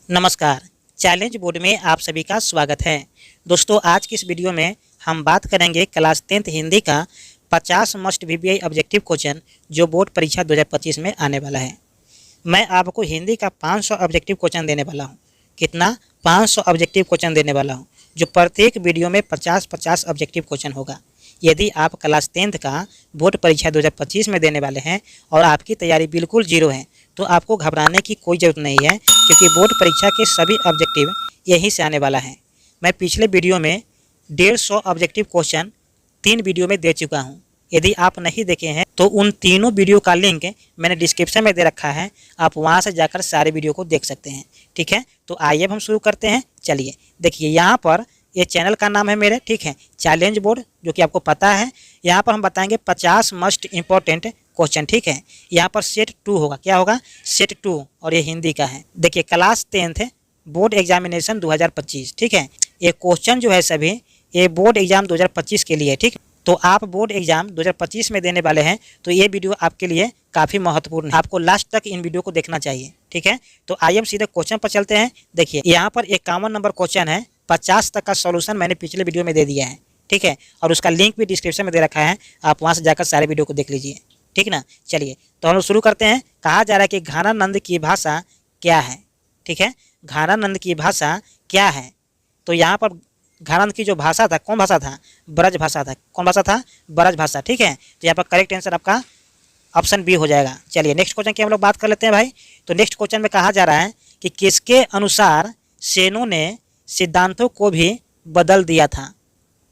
नमस्कार। Challenge board में आप सभी का स्वागत है। दोस्तों, आज की इस वीडियो में हम बात करेंगे क्लास 10th हिंदी का 50 मस्ट वीवीआई ऑब्जेक्टिव क्वेश्चन जो बोर्ड परीक्षा 2025 में आने वाला है। मैं आपको हिंदी का 500 ऑब्जेक्टिव क्वेश्चन देने वाला हूं। कितना? 500 ऑब्जेक्टिव क्वेश्चन देने वाला हूं, जो प्रत्येक वीडियो में 50-50 ऑब्जेक्टिव क्वेश्चन होगा। यदि आप क्लास 10th का बोर्ड परीक्षा 2025 में देने वाले हैं और आपकी तैयारी बिल्कुल जीरो है, तो आपको घबराने की कोई ज़रूरत नहीं है, क्योंकि बोर्ड परीक्षा के सभी ऑब्जेक्टिव यहीं से आने वाला है। मैं पिछले वीडियो में 150 ऑब्जेक्टिव क्वेश्चन 3 वीडियो में दे चुका हूं। यदि आप नहीं देखे हैं तो उन तीनों वीडियो का लिंक मैंने डिस्क्रिप्शन में दे रखा है, आप वहां से जाकर सारे वीडियो को देख सकते हैं। ठीक है, तो आइए अब हम शुरू करते हैं। चलिए देखिए, यहाँ पर ये चैनल का नाम है मेरे, ठीक है, चैलेंज बोर्ड, जो कि आपको पता है। यहाँ पर हम बताएंगे 50 मस्ट इम्पोर्टेंट क्वेश्चन, ठीक है। यहाँ पर सेट 2 होगा। क्या होगा? सेट 2, और ये हिंदी का है। देखिए, क्लास 10th बोर्ड एग्जामिनेशन 2025, ठीक है। ये क्वेश्चन जो है सभी ये बोर्ड एग्जाम 2025 के लिए, ठीक। तो आप बोर्ड एग्जाम 2025 में देने वाले हैं, तो ये वीडियो आपके लिए काफ़ी महत्वपूर्ण है। आपको लास्ट तक इन वीडियो को देखना चाहिए, ठीक है। तो आइए हम सीधे क्वेश्चन पर चलते हैं। देखिए, यहाँ पर 51 नंबर क्वेश्चन है। 50 तक का सॉल्यूशन मैंने पिछले वीडियो में दे दिया है, ठीक है, और उसका लिंक भी डिस्क्रिप्शन में दे रखा है, आप वहाँ से जाकर सारे वीडियो को देख लीजिए, ठीक ना। चलिए तो हम लोग शुरू करते हैं। कहा जा रहा है कि घानानंद की भाषा क्या है, ठीक है। घानानंद की भाषा क्या है? तो यहाँ पर घानानंद की जो भाषा था, कौन भाषा था? ब्रज भाषा था। कौन भाषा था? ब्रज भाषा, ठीक है। तो यहाँ पर करेक्ट आंसर आपका ऑप्शन बी हो जाएगा। चलिए नेक्स्ट क्वेश्चन की हम लोग बात कर लेते हैं भाई। तो नेक्स्ट क्वेश्चन में कहा जा रहा है कि किसके अनुसार सेनों ने सिद्धांतों को भी बदल दिया था,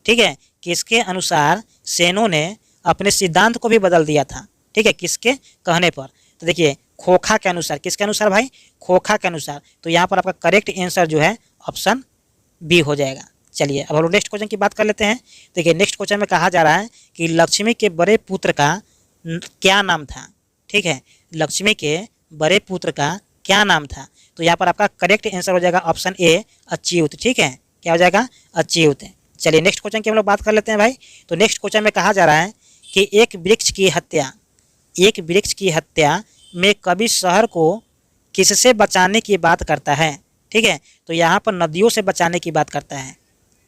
ठीक है। किसके अनुसार सेनों ने अपने सिद्धांत को भी बदल दिया था, ठीक है, किसके कहने पर? तो देखिए, खोखा के अनुसार। किसके अनुसार भाई? खोखा के अनुसार। तो यहाँ पर आपका करेक्ट आंसर जो है ऑप्शन बी हो जाएगा। चलिए अब हम लोग नेक्स्ट क्वेश्चन की बात कर लेते हैं। देखिए, नेक्स्ट क्वेश्चन में कहा जा रहा है कि लक्ष्मी के बड़े पुत्र का क्या नाम था, ठीक है। लक्ष्मी के बड़े पुत्र का क्या नाम था? तो यहाँ पर आपका करेक्ट आंसर हो जाएगा ऑप्शन ए, अच्युत, ठीक है। क्या हो जाएगा? अच्युत। चलिए नेक्स्ट क्वेश्चन की हम लोग बात कर लेते हैं भाई। तो नेक्स्ट क्वेश्चन में कहा जा रहा है कि एक वृक्ष की हत्या में कवि शहर को किससे बचाने की बात करता है, ठीक है। तो यहाँ पर नदियों से बचाने की बात करता है।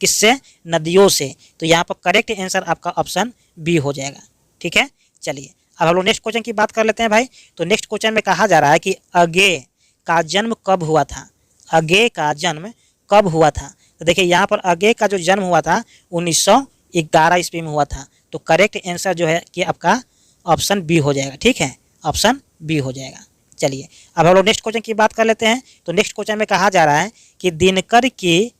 किससे? नदियों से। तो यहाँ पर करेक्ट आंसर आपका ऑप्शन बी हो जाएगा, ठीक है। चलिए अब हम लोग नेक्स्ट क्वेश्चन की बात कर लेते हैं भाई। तो नेक्स्ट क्वेश्चन में कहा जा रहा है कि अज्ञेय का जन्म कब हुआ था? अज्ञेय का जन्म कब हुआ था? तो देखिए, यहाँ पर अज्ञेय का जो जन्म हुआ था 1911 ईस्वी में हुआ था। तो करेक्ट आंसर जो है कि आपका ऑप्शन बी हो जाएगा, ठीक है, ऑप्शन बी हो जाएगा। चलिए अब हम लोग नेक्स्ट क्वेश्चन की बात कर लेते हैं। तो नेक्स्ट क्वेश्चन में कहा जा रहा है कि दिनकर की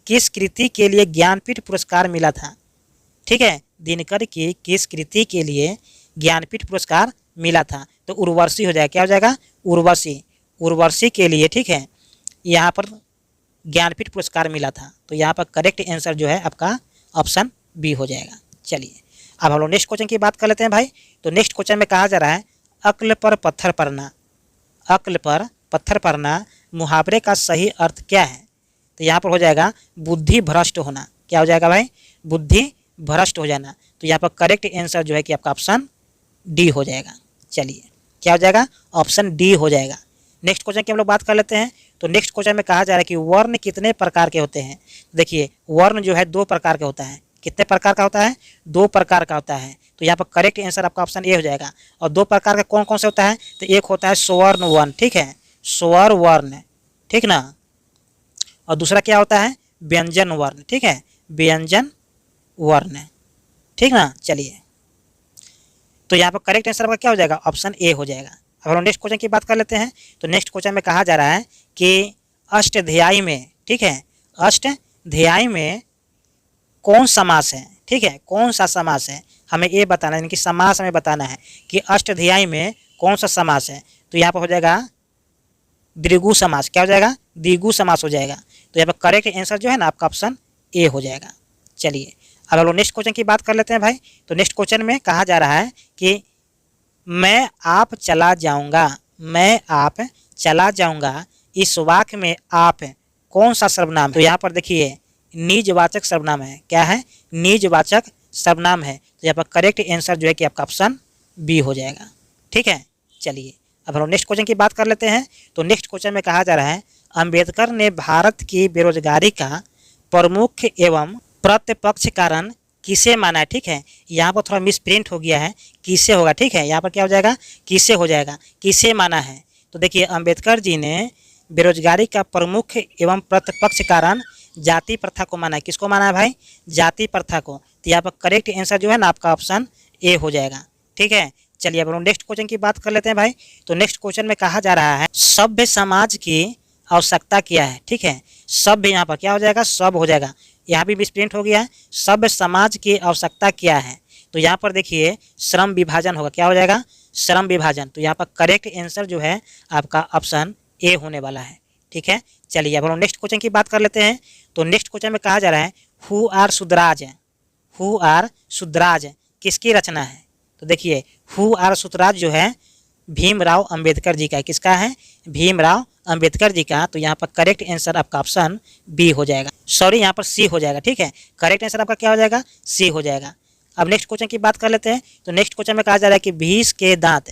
किस कृति के लिए ज्ञानपीठ पुरस्कार मिला था, ठीक है। दिनकर की किस कृति के लिए ज्ञानपीठ पुरस्कार मिला था? तो उर्वशी हो जाएगा। क्या हो जाएगा? उर्वशी। उर्वशी के लिए, ठीक है, यहाँ पर ज्ञानपीठ पुरस्कार मिला था। तो यहाँ पर करेक्ट आंसर जो है आपका ऑप्शन बी हो जाएगा। चलिए अब हम लोग नेक्स्ट क्वेश्चन की बात कर लेते हैं भाई। तो नेक्स्ट क्वेश्चन में कहा जा रहा है अक्ल पर पत्थर पड़ना। अक्ल पर पत्थर पड़ना मुहावरे का सही अर्थ क्या है? तो यहाँ पर हो जाएगा बुद्धि भ्रष्ट होना। क्या हो जाएगा भाई? बुद्धि भ्रष्ट हो जाना। तो यहाँ पर करेक्ट आंसर जो है कि आपका ऑप्शन डी हो जाएगा। चलिए क्या हो जाएगा? ऑप्शन डी हो जाएगा। नेक्स्ट क्वेश्चन की हम लोग बात कर लेते हैं। तो नेक्स्ट क्वेश्चन में कहा जा रहा है कि वर्ण कितने प्रकार के होते हैं? देखिए, वर्ण जो है 2 प्रकार के होता है। कितने प्रकार का होता है? 2 प्रकार का होता है। तो यहाँ पर करेक्ट आंसर आपका ऑप्शन ए हो जाएगा। और 2 प्रकार का कौन कौन से होता है? तो एक होता है स्वर्ण वर्ण, ठीक है, स्वर वर्ण, ठीक ना, और दूसरा क्या होता है? व्यंजन वर्ण, ठीक है, व्यंजन वर्ण, ठीक ना। चलिए तो यहाँ पर करेक्ट आंसर आपका क्या हो जाएगा? ऑप्शन ए हो जाएगा। अब हम नेक्स्ट क्वेश्चन की बात कर लेते हैं। तो नेक्स्ट क्वेश्चन में कहा जा रहा है कि अष्टध्यायी में, ठीक है, अष्टध्यायी में कौन समास है, ठीक है, कौन सा समास है हमें ये बताना है, यानी कि समास हमें बताना है कि अष्टध्यायी में कौन सा समास है। तो यहाँ पर हो जाएगा द्विगु समास। क्या हो जाएगा? द्विगु समास हो जाएगा। तो यहाँ पर करेक्ट आंसर जो है ना आपका ऑप्शन ए हो जाएगा। चलिए अब हम लोग नेक्स्ट क्वेश्चन की बात कर लेते हैं भाई। तो नेक्स्ट क्वेश्चन में कहा जा रहा है कि मैं आप चला जाऊंगा, मैं आप चला जाऊंगा, इस वाक्य में आप कौन सा सर्वनाम है? तो यहाँ पर देखिए निजवाचक सर्वनाम है। क्या है? निजवाचक सर्वनाम है। तो यहाँ पर करेक्ट आंसर जो है कि आपका ऑप्शन बी हो जाएगा, ठीक है। चलिए अब हम नेक्स्ट क्वेश्चन की बात कर लेते हैं। तो नेक्स्ट क्वेश्चन में कहा जा रहा है अंबेडकर ने भारत की बेरोजगारी का प्रमुख एवं प्रत्यक्ष कारण किसे माना है। ठीक है, यहाँ पर थोड़ा मिसप्रिंट हो गया है, किसे होगा। ठीक है, यहाँ पर क्या हो जाएगा, किसे हो जाएगा, किसे माना है। तो देखिए अंबेडकर जी ने बेरोजगारी का प्रमुख एवं प्रत्यक्ष कारण जाति प्रथा को माना है। किसको माना है भाई, जाति प्रथा को। तो यहाँ पर करेक्ट आंसर जो है ना आपका ऑप्शन ए हो जाएगा। ठीक है, चलिए अब हम नेक्स्ट क्वेश्चन की बात कर लेते हैं भाई। तो नेक्स्ट क्वेश्चन में कहा जा रहा है सभ्य समाज की आवश्यकता क्या है। ठीक है, सभ्य यहाँ पर क्या हो जाएगा, सब हो जाएगा, यहाँ भी मिसप्रिंट हो गया है। सभ्य समाज की आवश्यकता क्या है, तो यहाँ पर देखिए श्रम विभाजन होगा। क्या हो जाएगा, श्रम विभाजन। तो यहाँ पर करेक्ट आंसर जो है आपका ऑप्शन ए होने वाला है। ठीक है, चलिए अब हम नेक्स्ट क्वेश्चन की बात कर लेते हैं। तो नेक्स्ट क्वेश्चन में कहा जा रहा है who are Sudhraj, who are Sudhraj किसकी रचना है। तो देखिए हु आर सुधराज जो है भीमराव अंबेडकर जी का है। किसका है, भीमराव अंबेडकर जी का। तो यहाँ पर करेक्ट आंसर आपका ऑप्शन बी हो जाएगा, सॉरी यहाँ पर सी हो जाएगा। ठीक है, करेक्ट आंसर आपका क्या हो जाएगा, सी हो जाएगा। अब नेक्स्ट क्वेश्चन की बात कर लेते हैं। तो नेक्स्ट क्वेश्चन में कहा जा रहा है कि भीष के दांत,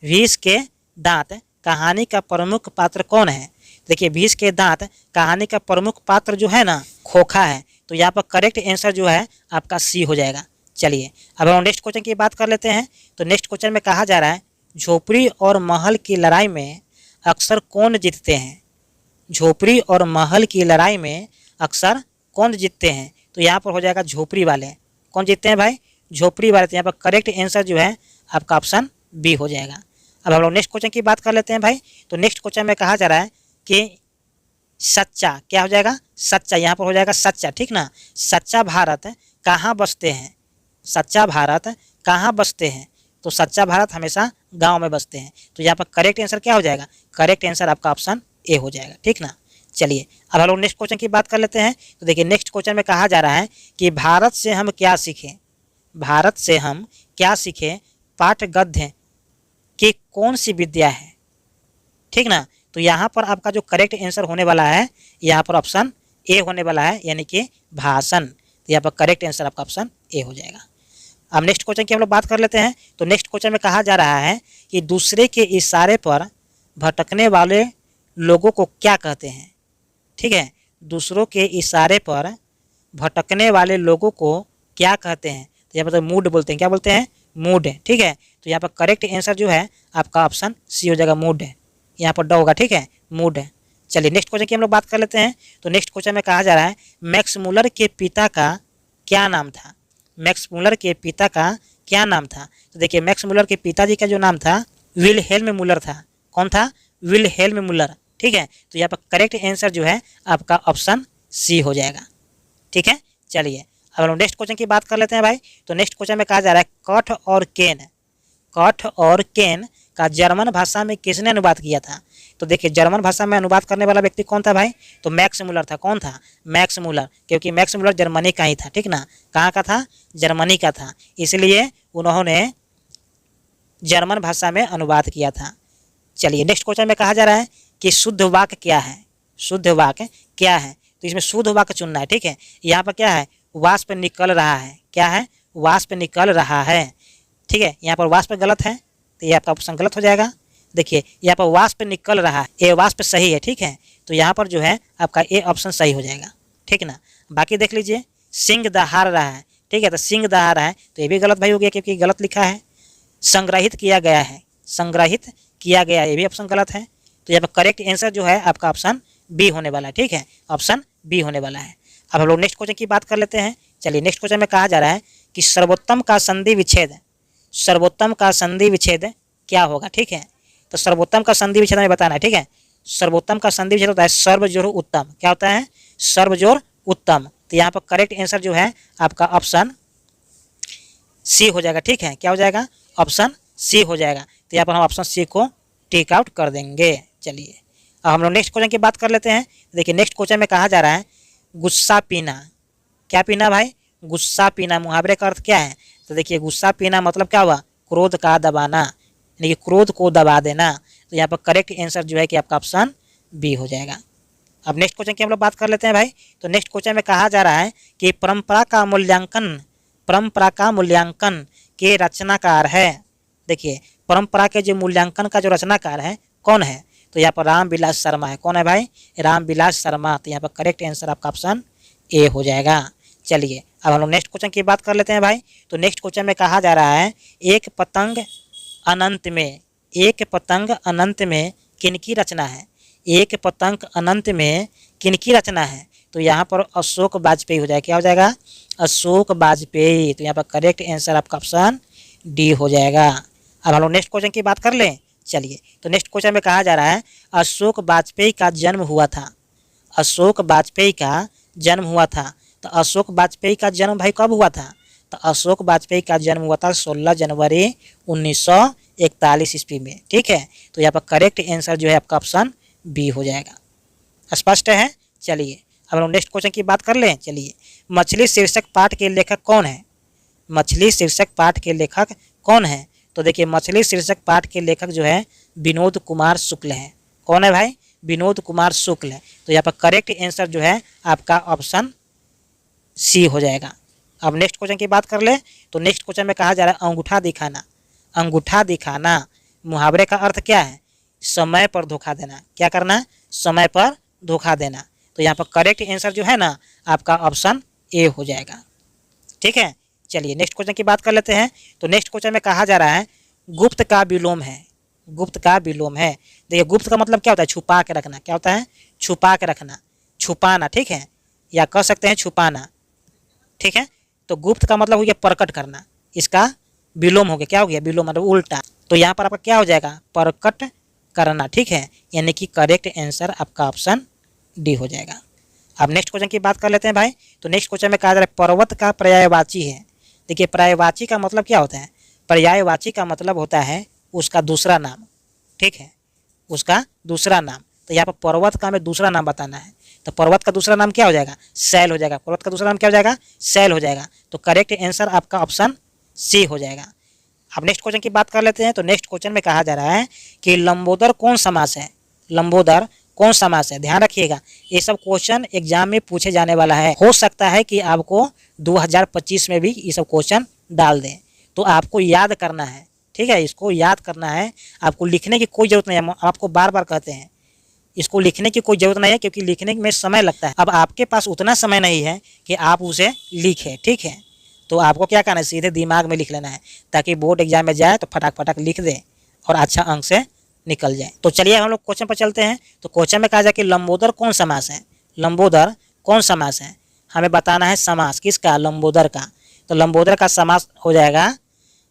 भीष के दांत कहानी का प्रमुख पात्र कौन है। देखिए भीष के दांत कहानी का प्रमुख पात्र जो है ना खोखा है। तो यहाँ पर करेक्ट आंसर जो है आपका सी हो जाएगा। चलिए अब हम नेक्स्ट क्वेश्चन की बात कर लेते हैं। तो नेक्स्ट क्वेश्चन में कहा जा रहा है झोपड़ी और महल की लड़ाई में अक्सर कौन जीतते हैं। झोपड़ी और महल की लड़ाई में अक्सर कौन जीतते हैं। तो यहाँ पर हो जाएगा झोपड़ी वाले। कौन जीतते हैं भाई, झोपड़ी वाले। तो यहाँ पर करेक्ट आंसर जो है आपका ऑप्शन बी हो जाएगा। अब हम लोग नेक्स्ट क्वेश्चन की बात कर लेते हैं भाई। तो नेक्स्ट क्वेश्चन में कहा जा रहा है कि सच्चा क्या हो जाएगा, सच्चा। यहाँ पर हो जाएगा सच्चा। ठीक ना, सच्चा भारत कहाँ बसते हैं, सच्चा भारत कहाँ बसते हैं। तो सच्चा भारत हमेशा गांव में बसते हैं। तो यहाँ पर करेक्ट आंसर क्या हो जाएगा, करेक्ट आंसर आपका ऑप्शन ए हो जाएगा। ठीक ना, चलिए अब हम लोग नेक्स्ट क्वेश्चन की बात कर लेते हैं। तो देखिए नेक्स्ट क्वेश्चन में कहा जा रहा है कि भारत से हम क्या सीखें, भारत से हम क्या सीखें पाठ गद्य की कौन सी विद्या है। ठीक ना, तो यहाँ पर आपका जो करेक्ट आंसर होने वाला है यहाँ पर ऑप्शन ए होने वाला है, यानी कि भाषण। तो यहाँ पर करेक्ट आंसर आपका ऑप्शन ए हो जाएगा। अब नेक्स्ट क्वेश्चन की हम लोग बात कर लेते हैं। तो नेक्स्ट क्वेश्चन में कहा जा रहा है कि दूसरे के इशारे पर भटकने वाले लोगों को क्या कहते हैं। ठीक है, दूसरों के इशारे पर भटकने वाले लोगों को क्या कहते हैं। तो यहाँ पर मूड बोलते हैं। क्या बोलते हैं, मूड। ठीक है, तो यहाँ पर करेक्ट आंसर जो है आपका ऑप्शन सी हो जाएगा, मूड। यहाँ पर ड होगा। ठीक है, मूड। चलिए नेक्स्ट क्वेश्चन की हम लोग बात कर लेते हैं। तो नेक्स्ट क्वेश्चन में कहा जा रहा है मैक्स मुलर के पिता का क्या नाम था। मैक्स मुलर के पिता का क्या नाम था। तो देखिए मैक्स मुलर के पिताजी का जो नाम था विलहेल्म मुलर था। कौन था, विलहेल्म मुलर। ठीक है, तो यहाँ पर करेक्ट आंसर जो है आपका ऑप्शन सी हो जाएगा। ठीक है, चलिए अब हम नेक्स्ट क्वेश्चन की बात कर लेते हैं भाई। तो नेक्स्ट क्वेश्चन में कहा जा रहा है कठ और केन, कठ और केन का जर्मन भाषा में किसने अनुवाद किया था। तो देखिए जर्मन भाषा में अनुवाद करने वाला व्यक्ति कौन था भाई, तो मैक्स मुलर था। कौन था, मैक्स मुलर, क्योंकि मैक्स मुलर जर्मनी का ही था। ठीक ना, कहाँ का था, जर्मनी का था, इसलिए उन्होंने जर्मन भाषा में अनुवाद किया था। चलिए नेक्स्ट क्वेश्चन में कहा जा रहा है कि शुद्ध वाक्य क्या है, शुद्ध वाक्य क्या है। तो इसमें शुद्ध वाक्य चुनना है। ठीक है, यहाँ पर क्या है, वाष्प निकल रहा है। क्या है, वाष्प निकल रहा है। ठीक है, यहाँ पर वाष्प गलत है, तो ये आपका ऑप्शन गलत हो जाएगा। देखिए यहाँ पर वाष्प निकल रहा है, ए वाष्प सही है। ठीक है, तो यहाँ पर जो है आपका ए ऑप्शन सही हो जाएगा। ठीक ना, बाकी देख लीजिए सिंह दहाड़ रहा है। ठीक है, तो सिंह दहाड़ रहा है, तो ये भी गलत भाई हो गया, क्योंकि गलत लिखा है। संग्रहित किया गया है, संग्रहित किया गया, ये भी ऑप्शन गलत है। तो यहाँ पर करेक्ट आंसर जो है आपका ऑप्शन बी होने वाला है। ठीक है, ऑप्शन बी होने वाला है। अब हम लोग नेक्स्ट क्वेश्चन की बात कर लेते हैं। चलिए नेक्स्ट क्वेश्चन में कहा जा रहा है कि सर्वोत्तम का संधि विच्छेद, सर्वोत्तम का संधि विच्छेद क्या होगा। ठीक है, तो सर्वोत्तम का संधि विच्छेद हमें बताना है। ठीक है, सर्वोत्तम का संधि विच्छेद होता है सर्व जोड़ उत्तम। क्या होता है, सर्व जोड़ उत्तम। तो यहाँ पर करेक्ट आंसर जो है आपका ऑप्शन सी हो जाएगा। ठीक है, क्या हो जाएगा, ऑप्शन सी हो जाएगा। तो यहाँ पर हम ऑप्शन सी को टिक आउट कर देंगे। चलिए अब हम लोग नेक्स्ट क्वेश्चन की बात कर लेते हैं। देखिए नेक्स्ट क्वेश्चन में कहा जा रहा है गुस्सा पीना। क्या पीना भाई, गुस्सा पीना। मुहावरे का अर्थ क्या है, तो देखिए गुस्सा पीना मतलब क्या हुआ, क्रोध का दबाना, यानी कि क्रोध को दबा देना। तो यहाँ पर करेक्ट आंसर जो है कि आपका ऑप्शन बी हो जाएगा। अब नेक्स्ट क्वेश्चन की हम लोग बात कर लेते हैं भाई। तो नेक्स्ट क्वेश्चन में कहा जा रहा है कि परंपरा का मूल्यांकन, परंपरा का मूल्यांकन के रचनाकार है। देखिए परंपरा के जो मूल्यांकन का जो रचनाकार है कौन है, तो यहाँ पर रामविलास शर्मा है। कौन है भाई? रामविलास शर्मा। तो यहाँ पर करेक्ट आंसर आपका ऑप्शन ए हो जाएगा। चलिए अब हम लोग नेक्स्ट क्वेश्चन की बात कर लेते हैं भाई। तो नेक्स्ट क्वेश्चन में कहा जा रहा है एक पतंग अनंत में, एक पतंग अनंत में किनकी रचना है? एक पतंग अनंत में किनकी रचना है? तो यहाँ पर अशोक वाजपेयी हो जाएगा। क्या हो जाएगा? अशोक वाजपेयी। तो यहाँ पर करेक्ट आंसर आपका ऑप्शन डी हो जाएगा। अब हम लोग नेक्स्ट क्वेश्चन की बात कर लें। चलिए तो नेक्स्ट क्वेश्चन में कहा जा रहा है अशोक वाजपेयी का जन्म हुआ था। अशोक वाजपेयी का जन्म हुआ था। तो अशोक वाजपेयी का जन्म भाई कब हुआ था? तो अशोक वाजपेयी का जन्म हुआ था 16 जनवरी 1941 ईस्वी में। ठीक है, तो यहाँ पर करेक्ट आंसर जो है आपका ऑप्शन बी हो जाएगा। स्पष्ट है? चलिए अब हम नेक्स्ट क्वेश्चन की बात कर लें। चलिए मछली शीर्षक पाठ के लेखक कौन है? मछली शीर्षक पाठ के लेखक कौन है? तो देखिए मछली शीर्षक पाठ के लेखक जो है विनोद कुमार शुक्ल है। कौन है भाई? विनोद कुमार शुक्ल है। तो यहाँ पर करेक्ट आंसर जो है आपका ऑप्शन सी हो जाएगा। अब नेक्स्ट क्वेश्चन की बात कर ले। तो नेक्स्ट क्वेश्चन में कहा जा रहा है अंगूठा दिखाना। अंगूठा दिखाना मुहावरे का अर्थ क्या है? समय पर धोखा देना। क्या करना? समय पर धोखा देना। तो यहाँ पर करेक्ट आंसर जो है ना आपका ऑप्शन ए हो जाएगा। ठीक है, चलिए नेक्स्ट क्वेश्चन की बात कर लेते हैं। तो नेक्स्ट क्वेश्चन में कहा जा रहा है गुप्त का विलोम है। गुप्त का विलोम है। देखिए गुप्त का मतलब क्या होता है? छुपा के रखना। क्या होता है? छुपा के रखना, छुपाना। ठीक है, या कह सकते हैं छुपाना। ठीक है, तो गुप्त का मतलब हो गया प्रकट करना, इसका विलोम हो गया। क्या हो गया? विलोम मतलब उल्टा। तो यहाँ पर आपका क्या हो जाएगा? प्रकट करना। ठीक है, यानी कि करेक्ट आंसर आपका ऑप्शन डी हो जाएगा। अब नेक्स्ट क्वेश्चन की बात कर लेते हैं भाई। तो नेक्स्ट क्वेश्चन में कहा जा रहा है पर्वत का पर्यायवाची है। देखिए पर्यायवाची का मतलब क्या होता है? पर्यायवाची का मतलब होता है उसका दूसरा नाम। ठीक है, उसका दूसरा नाम। तो यहाँ पर पर्वत का हमें दूसरा नाम बताना है। तो पर्वत का दूसरा नाम क्या हो जाएगा? शैल हो जाएगा। पर्वत का दूसरा नाम क्या हो जाएगा? शैल हो जाएगा। तो करेक्ट आंसर आपका ऑप्शन सी हो जाएगा। अब नेक्स्ट क्वेश्चन की बात कर लेते हैं। तो नेक्स्ट क्वेश्चन में कहा जा रहा है कि लंबोदर कौन समास है? लंबोदर कौन समास है? ध्यान रखिएगा, ये सब क्वेश्चन एग्जाम में पूछे जाने वाला है। हो सकता है कि आपको 2025 में भी ये सब क्वेश्चन डाल दें, तो आपको याद करना है। ठीक है, इसको याद करना है, आपको लिखने की कोई ज़रूरत नहीं है। आपको बार बार कहते हैं इसको लिखने की कोई ज़रूरत नहीं है, क्योंकि लिखने में समय लगता है। अब आपके पास उतना समय नहीं है कि आप उसे लिखें। ठीक है, तो आपको क्या करना है? सीधे दिमाग में लिख लेना है, ताकि बोर्ड एग्जाम में जाए तो फटाक फटाक लिख दें और अच्छा अंक से निकल जाए। तो चलिए हम लोग क्वेश्चन पर चलते हैं। तो क्वेश्चन में कहा जाए कि लंबोदर कौन समास है? लंबोदर कौन समास है? हमें बताना है समास किसका? लंबोदर का। तो लंबोदर का समास हो जाएगा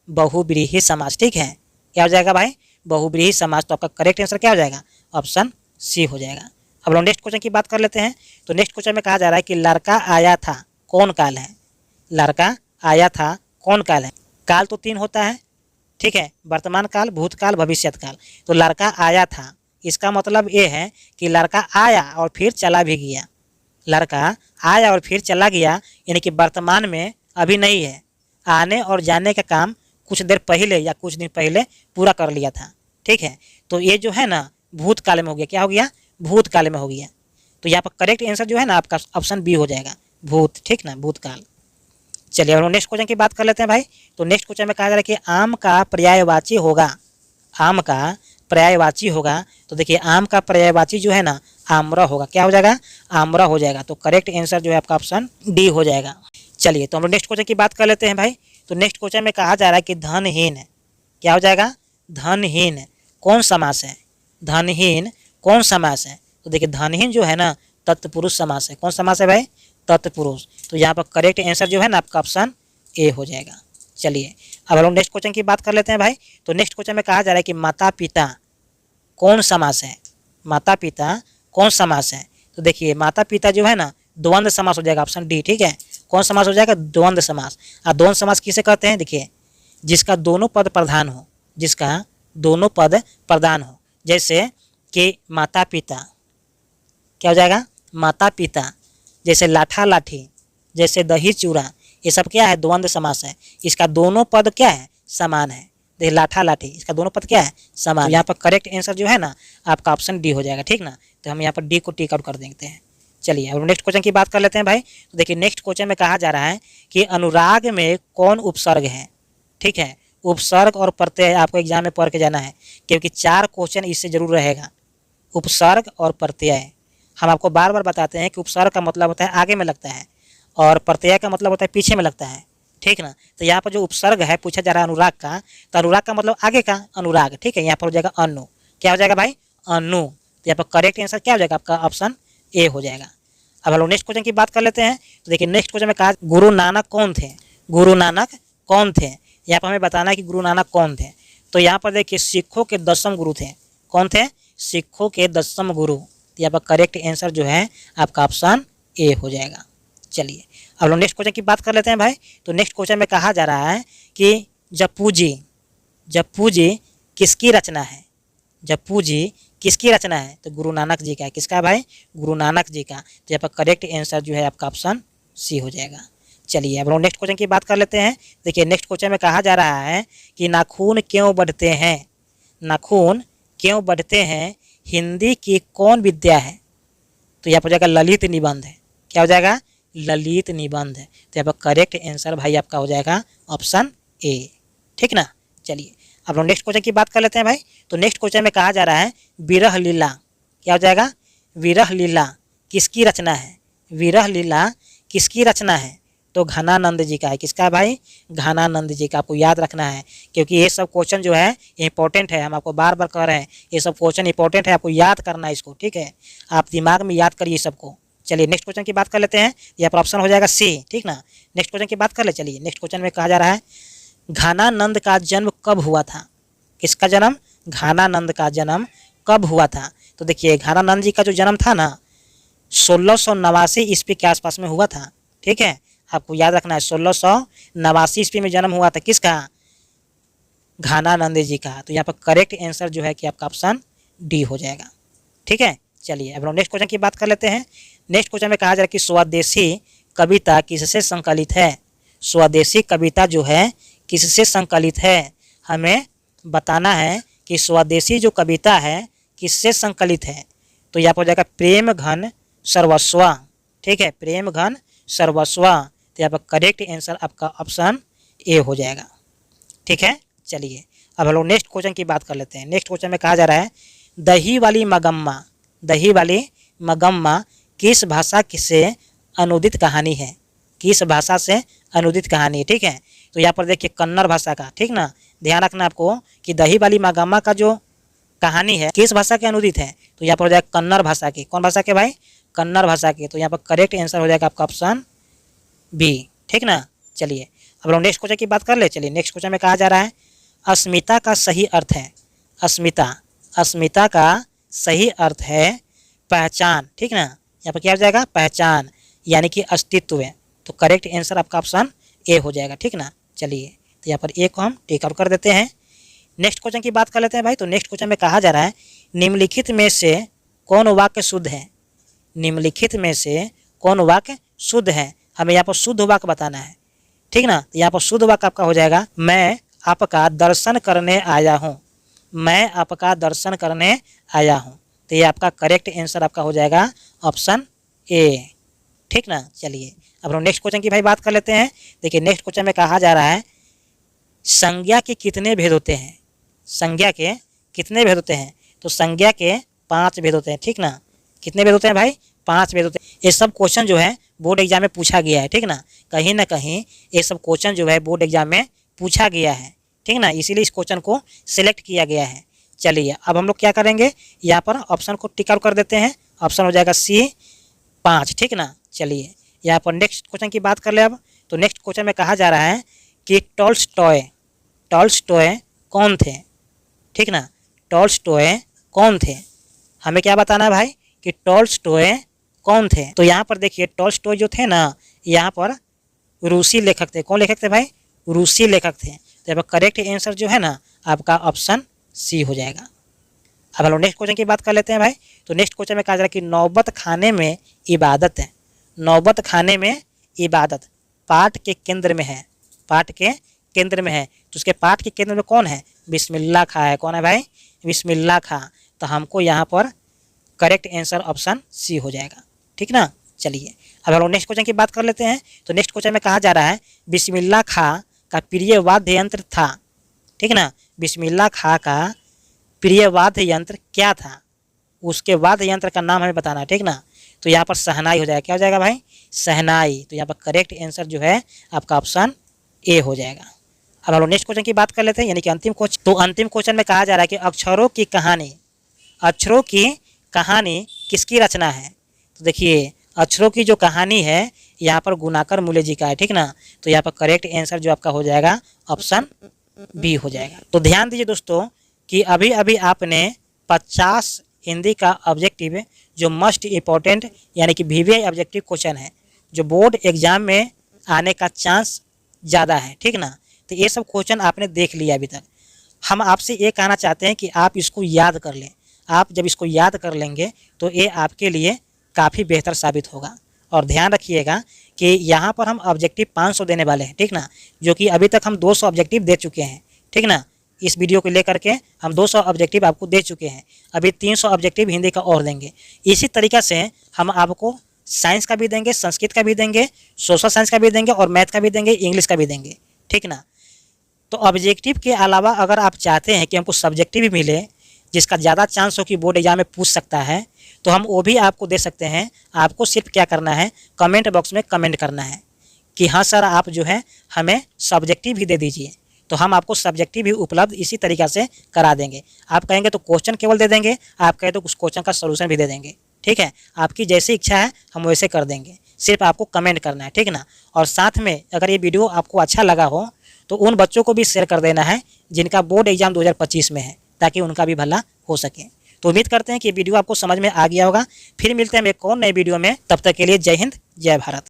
बहुव्रीहि समास। ठीक है, क्या हो जाएगा भाई? बहुव्रीहि समास। तो आपका करेक्ट आंसर क्या हो जाएगा? ऑप्शन सी हो जाएगा। अब लोग नेक्स्ट क्वेश्चन की बात कर लेते हैं। तो नेक्स्ट क्वेश्चन में कहा जा रहा है कि लड़का आया था कौन काल है? लड़का आया था कौन काल है? काल तो 3 होता है। ठीक है, वर्तमान काल, भूतकाल, भविष्यत काल। तो लड़का आया था, इसका मतलब ये है कि लड़का आया और फिर चला भी गया। लड़का आया और फिर चला गया, यानी कि वर्तमान में अभी नहीं है। आने और जाने का काम कुछ देर पहले या कुछ दिन पहले पूरा कर लिया था। ठीक है, तो ये जो है ना भूतकाल में हो गया। क्या हो गया? भूतकाल में हो गया। तो यहाँ पर करेक्ट आंसर जो है ना आपका ऑप्शन बी हो जाएगा, भूत। ठीक ना, भूतकाल। चलिए हम नेक्स्ट क्वेश्चन की बात कर लेते हैं भाई। तो नेक्स्ट क्वेश्चन में कहा जा रहा है कि आम का पर्यायवाची होगा। आम का पर्यायवाची होगा। तो देखिए आम का पर्यायवाची जो है ना आम्र होगा। क्या हो जाएगा? आम्र हो जाएगा। तो करेक्ट आंसर जो है आपका ऑप्शन डी हो जाएगा। चलिए तो हम लोग नेक्स्ट क्वेश्चन की बात कर लेते हैं भाई। तो नेक्स्ट क्वेश्चन में कहा जा रहा है कि धनहीन क्या हो जाएगा? धनहीन कौन समास है? धनहीन कौन समास है? तो देखिए धनहीन जो है ना तत्पुरुष समास है। कौन समास है भाई? तत्पुरुष। तो यहाँ पर करेक्ट आंसर जो है ना आपका ऑप्शन ए हो जाएगा। चलिए अब हम लोग नेक्स्ट क्वेश्चन की बात कर लेते हैं भाई। तो नेक्स्ट क्वेश्चन में कहा जा रहा है कि माता पिता कौन समास है? माता पिता कौन समास है? तो देखिए माता पिता जो है ना द्वंद्व समास हो जाएगा, ऑप्शन डी। ठीक है, कौन समास हो जाएगा? द्वंद्व समास। और द्वंद्व समास किसे कहते हैं? देखिए जिसका दोनों पद प्रधान हो, जिसका दोनों पद प्रधान हो। जैसे कि माता पिता, क्या हो जाएगा? माता पिता। जैसे लाठा लाठी, जैसे दही चूड़ा, ये सब क्या है? द्वंद्व समास है। इसका दोनों पद क्या है? समान है। देखिए लाठा लाठी, इसका दोनों पद क्या है? समान। तो यहाँ पर करेक्ट आंसर जो है ना आपका ऑप्शन डी हो जाएगा। ठीक ना, तो हम यहाँ पर डी को टिक आउट कर देते हैं। चलिए अब नेक्स्ट क्वेश्चन की बात कर लेते हैं भाई। तो देखिए नेक्स्ट क्वेश्चन में कहा जा रहा है कि अनुराग में कौन उपसर्ग है? ठीक है, उपसर्ग और प्रत्यय आपको एग्जाम में पढ़ के जाना है, क्योंकि 4 क्वेश्चन इससे जरूर रहेगा। उपसर्ग और प्रत्यय। हम आपको बार बार बताते हैं कि उपसर्ग का मतलब होता है आगे में लगता है और प्रत्यय का मतलब होता है पीछे में लगता है, ठीक ना। तो यहाँ पर जो उपसर्ग है पूछा जा रहा है अनुराग का, तो अनुराग का मतलब आगे का अनुराग, ठीक है। यहाँ पर हो जाएगा अनु, क्या हो जाएगा भाई, अनु। तो यहाँ पर करेक्ट आंसर क्या हो जाएगा आपका, ऑप्शन ए हो जाएगा। अब हम लोग नेक्स्ट क्वेश्चन की बात कर लेते हैं। तो देखिए नेक्स्ट क्वेश्चन में कहा गुरु नानक कौन थे, गुरु नानक कौन थे। यहाँ पर हमें बताना है कि गुरु नानक कौन थे। तो यहाँ पर देखिए सिखों के 10वें गुरु थे। कौन थे, सिखों के 10वें गुरु। तो यहाँ पर करेक्ट आंसर जो है आपका ऑप्शन ए हो जाएगा। चलिए अब लोग नेक्स्ट क्वेश्चन की बात कर लेते हैं भाई। तो नेक्स्ट क्वेश्चन में कहा जा रहा है कि जप्पू जी किसकी रचना है, जप्पू जी किसकी रचना है। तो गुरु नानक जी का है। किसका भाई, गुरु नानक जी का। तो यहाँ पर करेक्ट आंसर जो है आपका ऑप्शन सी हो जाएगा। चलिए अब लोग नेक्स्ट क्वेश्चन की बात कर लेते हैं। देखिए नेक्स्ट क्वेश्चन में कहा जा रहा है कि नाखून क्यों बढ़ते हैं, नाखून क्यों बढ़ते हैं, हिंदी की कौन विद्या है। तो यहाँ पर हो जाएगा ललित निबंध है। क्या हो जाएगा, ललित निबंध है। तो यहाँ पर करेक्ट आंसर भाई आपका हो जाएगा ऑप्शन ए, ठीक ना। चलिए अब लोग नेक्स्ट क्वेश्चन की बात कर लेते हैं भाई। तो नेक्स्ट क्वेश्चन में कहा जा रहा है विरह लीला, क्या हो जाएगा, विरह लीला किसकी रचना है, विरह लीला किसकी रचना है। तो घनानंद जी का है। किसका भाई, घनानंद जी का। आपको याद रखना है क्योंकि ये सब क्वेश्चन जो है इंपॉर्टेंट है। हम आपको बार बार कह रहे हैं ये सब क्वेश्चन इंपॉर्टेंट है, आपको याद करना है इसको, ठीक है। आप दिमाग में याद करिए सबको। चलिए नेक्स्ट क्वेश्चन की बात कर लेते हैं। यहाँ पर ऑप्शन हो जाएगा सी, ठीक ना। नेक्स्ट क्वेश्चन की बात कर ले। चलिए नेक्स्ट क्वेश्चन में कहा जा रहा है घनानंद का जन्म कब हुआ था। किसका जन्म, घनानंद का जन्म कब हुआ था। तो देखिए घनानंद जी का जो जन्म था ना 1689 ईस्वी के आसपास में हुआ था, ठीक है। आपको याद रखना है 1689 ईस्वी में जन्म हुआ था। किसका, घनानंद जी का। तो यहाँ पर करेक्ट आंसर जो है कि आपका ऑप्शन डी हो जाएगा, ठीक है। चलिए अब हम नेक्स्ट क्वेश्चन की बात कर लेते हैं। नेक्स्ट क्वेश्चन में कहा जा रहा है कि स्वदेशी कविता किससे संकलित है, स्वदेशी कविता जो है किससे संकलित है। हमें बताना है कि स्वदेशी जो कविता है किससे संकलित है। तो यहाँ पर हो जाएगा प्रेम घन सर्वस्वा, ठीक है, प्रेम घन सर्वस्वा। तो यहाँ पर करेक्ट आंसर आपका ऑप्शन ए हो जाएगा, ठीक है। चलिए अब हम लोग नेक्स्ट क्वेश्चन की बात कर लेते हैं। नेक्स्ट क्वेश्चन में कहा जा रहा है दही वाली मगम्मा, दही वाली मगम्मा किस भाषा से अनुदित कहानी है, किस भाषा से अनुदित कहानी है, ठीक है। तो यहाँ पर देखिए कन्नड़ भाषा का, ठीक ना। ध्यान रखना आपको कि दही वाली मगम्मा का जो कहानी है किस भाषा के अनुदित है। तो यहाँ पर हो जाएगा कन्नड़ भाषा की। कौन भाषा के भाई, कन्नड़ भाषा के। तो यहाँ पर करेक्ट आंसर हो जाएगा आपका ऑप्शन बी, ठीक ना। चलिए अब लोग नेक्स्ट क्वेश्चन की बात कर ले। चलिए नेक्स्ट क्वेश्चन में कहा जा रहा है अस्मिता का सही अर्थ है, अस्मिता, अस्मिता का सही अर्थ है पहचान, ठीक ना। यहाँ पर क्या हो जाएगा, पहचान यानी कि अस्तित्व है। तो करेक्ट आंसर आपका ऑप्शन ए हो जाएगा, ठीक ना। चलिए तो यहाँ पर ए को हम टिक आउट कर देते हैं। नेक्स्ट क्वेश्चन की बात कर लेते हैं भाई। तो नेक्स्ट क्वेश्चन में कहा जा रहा है निम्नलिखित में से कौन वाक्य शुद्ध है, निम्नलिखित में से कौन वाक्य शुद्ध है। हमें यहाँ पर शुद्ध वाक्य बताना है, ठीक ना। तो यहाँ पर शुद्ध वाक्य आपका हो जाएगा मैं आपका दर्शन करने आया हूँ, मैं आपका दर्शन करने आया हूँ। तो ये आपका करेक्ट आंसर आपका हो जाएगा ऑप्शन ए, ठीक ना। चलिए अब हम नेक्स्ट क्वेश्चन की भाई बात कर लेते हैं। देखिए नेक्स्ट क्वेश्चन में कहा जा रहा है संज्ञा के कितने भेद होते हैं, संज्ञा के कितने भेद होते हैं। तो संज्ञा के 5 भेद होते हैं, ठीक ना। कितने भेद होते हैं भाई, 5 भेद होते हैं। ये सब क्वेश्चन जो है बोर्ड एग्जाम में पूछा गया है, ठीक ना। कहीं ना कहीं ये सब क्वेश्चन जो है बोर्ड एग्जाम में पूछा गया है, ठीक ना। इसीलिए इस क्वेश्चन को सिलेक्ट किया गया है। चलिए अब हम लोग क्या करेंगे, यहाँ पर ऑप्शन को टिक आउट कर देते हैं। ऑप्शन हो जाएगा सी 5, ठीक ना। चलिए यहाँ पर नेक्स्ट क्वेश्चन की बात कर ले। अब तो नेक्स्ट क्वेश्चन में कहा जा रहा है कि टॉल्स्टॉय, टॉल्स्टॉय कौन थे, ठीक ना। टॉल्स्टॉय कौन थे। हमें क्या बताना है भाई कि टॉल्स्टॉय कौन थे। तो यहाँ पर देखिए टॉल्स्टॉय जो थे ना यहाँ पर रूसी लेखक थे। कौन लेखक थे भाई, रूसी लेखक थे। तो यहाँ पर करेक्ट आंसर जो है ना आपका ऑप्शन सी हो जाएगा। अब हम लोग नेक्स्ट क्वेश्चन की बात कर लेते हैं भाई। तो नेक्स्ट क्वेश्चन में कहा जा रहा है कि नौबत खाने में इबादत है, नौबत खाने में इबादत पाठ के केंद्र में है, पाठ के केंद्र में है। तो उसके पाठ के केंद्र में कौन है, बिस्मिल्लाह खां है। कौन है भाई, बिस्मिल्लाह खां। तो हमको यहाँ पर करेक्ट आंसर ऑप्शन सी हो जाएगा, ठीक ना। चलिए अब हम लोग नेक्स्ट क्वेश्चन की बात कर लेते हैं। तो नेक्स्ट क्वेश्चन में कहा जा रहा है बिस्मिल्लाह खां का प्रिय वाद्य यंत्र था, ठीक ना। बिस्मिल्लाह खां का प्रिय वाद्य यंत्र क्या था, उसके बाद यंत्र का नाम हमें बताना है, ठीक ना। तो यहाँ पर शहनाई हो जाएगा, क्या हो जाएगा भाई, शहनाई। तो यहाँ पर करेक्ट आंसर जो है आपका ऑप्शन ए हो जाएगा। अब हम लोग नेक्स्ट क्वेश्चन की बात कर लेते हैं, यानी कि अंतिम क्वेश्चन। तो अंतिम क्वेश्चन में कहा जा रहा है कि अक्षरों की कहानी किसकी रचना है। तो देखिए अक्षरों की जो कहानी है यहाँ पर गुणाकर मूल्य जी का है, ठीक ना। तो यहाँ पर करेक्ट आंसर जो आपका हो जाएगा ऑप्शन बी हो जाएगा। तो ध्यान दीजिए दोस्तों कि अभी अभी आपने 50 हिंदी का ऑब्जेक्टिव जो मस्ट इम्पॉर्टेंट यानी कि VVI ऑब्जेक्टिव क्वेश्चन है, जो बोर्ड एग्जाम में आने का चांस ज़्यादा है, ठीक ना। तो ये सब क्वेश्चन आपने देख लिया अभी तक। हम आपसे ये कहना चाहते हैं कि आप इसको याद कर लें। आप जब इसको याद कर लेंगे तो ये आपके लिए काफ़ी बेहतर साबित होगा। और ध्यान रखिएगा कि यहाँ पर हम ऑब्जेक्टिव 500 देने वाले हैं, ठीक ना, जो कि अभी तक हम 200 ऑब्जेक्टिव दे चुके हैं, ठीक ना। इस वीडियो को लेकर के हम 200 ऑब्जेक्टिव आपको दे चुके हैं, अभी 300 ऑब्जेक्टिव हिंदी का और देंगे। इसी तरीक़ा से हम आपको साइंस का भी देंगे, संस्कृत का भी देंगे, सोशल साइंस का भी देंगे और मैथ का भी देंगे, इंग्लिश का भी देंगे, ठीक ना। तो ऑब्जेक्टिव के अलावा अगर आप चाहते हैं कि हमको सब्जेक्टिव भी मिले जिसका ज़्यादा चांस हो कि बोर्ड एग्जाम में पूछ सकता है, तो हम वो भी आपको दे सकते हैं। आपको सिर्फ क्या करना है, कमेंट बॉक्स में कमेंट करना है कि हाँ सर आप जो है हमें सब्जेक्टिव भी दे दीजिए, तो हम आपको सब्जेक्टिव भी उपलब्ध इसी तरीक़ा से करा देंगे। आप कहेंगे तो क्वेश्चन केवल दे देंगे, आप कहें तो उस क्वेश्चन का सलूशन भी दे देंगे, ठीक है। आपकी जैसी इच्छा है हम वैसे कर देंगे, सिर्फ आपको कमेंट करना है, ठीक ना। और साथ में अगर ये वीडियो आपको अच्छा लगा हो तो उन बच्चों को भी शेयर कर देना है जिनका बोर्ड एग्जाम 2025 में है, ताकि उनका भी भला हो सके। तो उम्मीद करते हैं कि वीडियो आपको समझ में आ गया होगा। फिर मिलते हैं एक और नए वीडियो में, तब तक के लिए जय हिंद जय भारत।